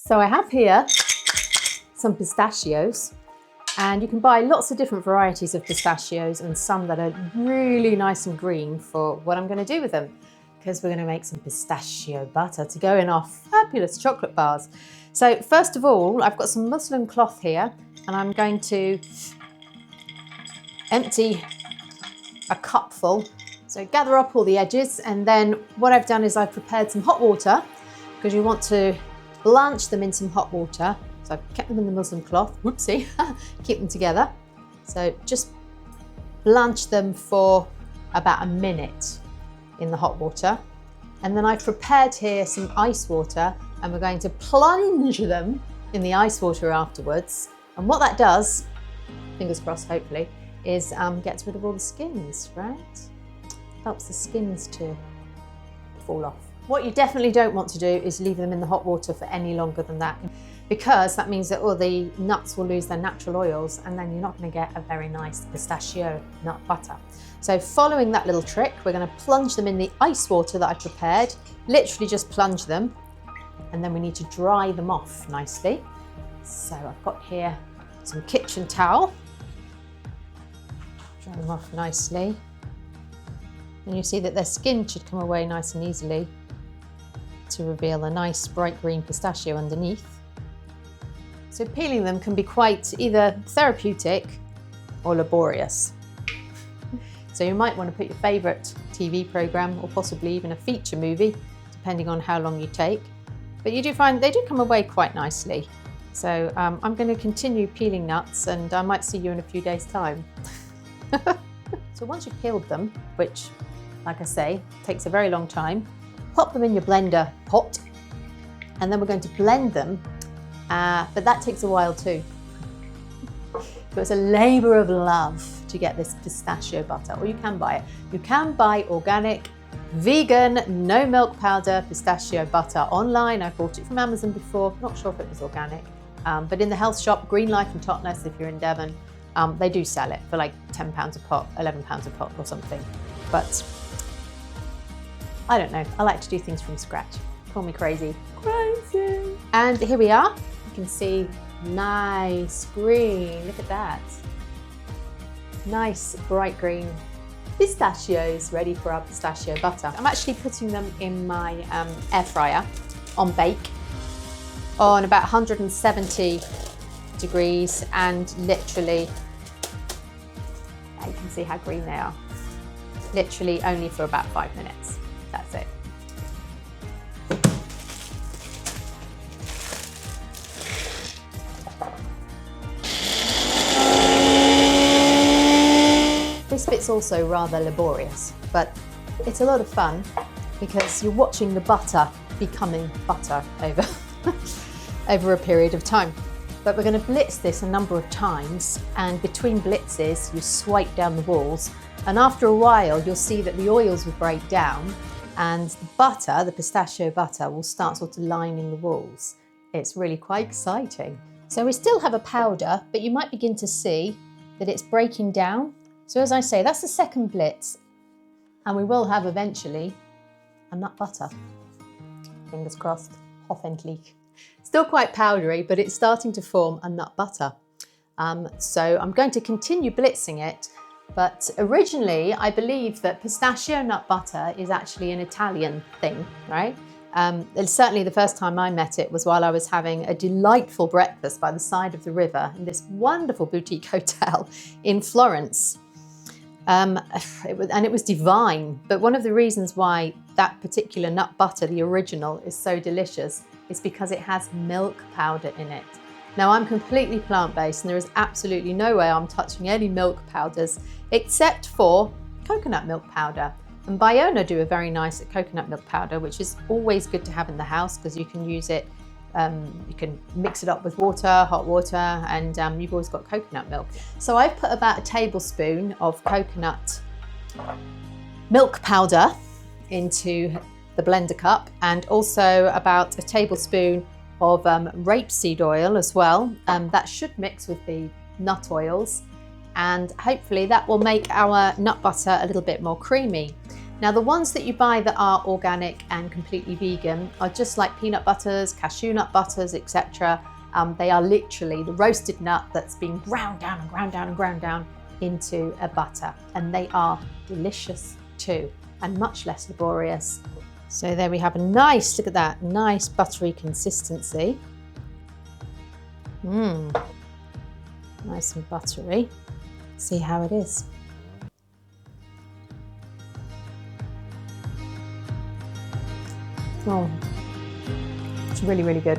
So I have here some pistachios, and you can buy lots of different varieties of pistachios and some that are really nice and green for what I'm going to do with them, because we're going to make some pistachio butter to go in our fabulous chocolate bars. So first of all, I've got some muslin cloth here, and I'm going to empty a cupful. So gather up all the edges, and then what I've done is I've prepared some hot water, because you want to blanch them in some hot water. So I've kept them in the muslin cloth, whoopsie, keep them together. So just blanch them for about a minute in the hot water. And then I've prepared here some ice water, and we're going to plunge them in the ice water afterwards. And what that does, fingers crossed hopefully, is gets rid of all the skins, right? Helps the skins to fall off. What you definitely don't want to do is leave them in the hot water for any longer than that, because that means that all the nuts will lose their natural oils, and then you're not going to get a very nice pistachio nut butter. So following that little trick, we're going to plunge them in the ice water that I prepared, literally just plunge them, and then we need to dry them off nicely. So I've got here some kitchen towel, dry them off nicely. And you see that their skin should come away nice and easily to reveal a nice bright green pistachio underneath. So peeling them can be quite either therapeutic or laborious. So you might want to put your favourite TV programme or possibly even a feature movie, depending on how long you take. But you do find they do come away quite nicely. So I'm going to continue peeling nuts, and I might see you in a few days' time. So once you've peeled them, which, like I say, takes a very long time, pop them in your blender pot, and then we're going to blend them, but that takes a while too. So it's a labour of love to get this pistachio butter, or you can buy it. You can buy organic, vegan, no milk powder pistachio butter online. I bought it from Amazon before, not sure if it was organic, but in the health shop, Green Life and Totnes, if you're in Devon, they do sell it for like £10 a pot, £11 a pot or something. But I don't know, I like to do things from scratch. Call me crazy. Crazy! And here we are. You can see nice green, look at that. Nice bright green pistachios ready for our pistachio butter. I'm actually putting them in my air fryer on bake on about 170 degrees, and literally, you can see how green they are. Literally only for about 5 minutes. That's it. This bit's also rather laborious, but it's a lot of fun because you're watching the butter becoming butter over a period of time. But we're going to blitz this a number of times, and between blitzes you swipe down the walls, and after a while you'll see that the oils will break down, and the butter, the pistachio butter, will start sort of lining the walls. It's really quite exciting. So we still have a powder, but you might begin to see that it's breaking down. So as I say, that's the second blitz, and we will have eventually a nut butter. Fingers crossed, hoffentlich. Still quite powdery, but it's starting to form a nut butter. So I'm going to continue blitzing it. But originally, I believe that pistachio nut butter is actually an Italian thing, right? Certainly the first time I met it was while I was having a delightful breakfast by the side of the river in this wonderful boutique hotel in Florence. And it was divine. But one of the reasons why that particular nut butter, the original, is so delicious is because it has milk powder in it. Now, I'm completely plant-based, and there is absolutely no way I'm touching any milk powders except for coconut milk powder. And Biona do a very nice coconut milk powder, which is always good to have in the house because you can use it, you can mix it up with water, hot water, and you've always got coconut milk. So I've put about a tablespoon of coconut milk powder into the blender cup, and also about a tablespoon of rapeseed oil as well. That should mix with the nut oils, and hopefully that will make our nut butter a little bit more creamy. Now, the ones that you buy that are organic and completely vegan are just like peanut butters, cashew nut butters, etc. They are literally the roasted nut that's been ground down and ground down and ground down into a butter, and they are delicious too and much less laborious. So there we have a nice, look at that, nice buttery consistency. Nice and buttery. See how it is. Oh, it's really, really good.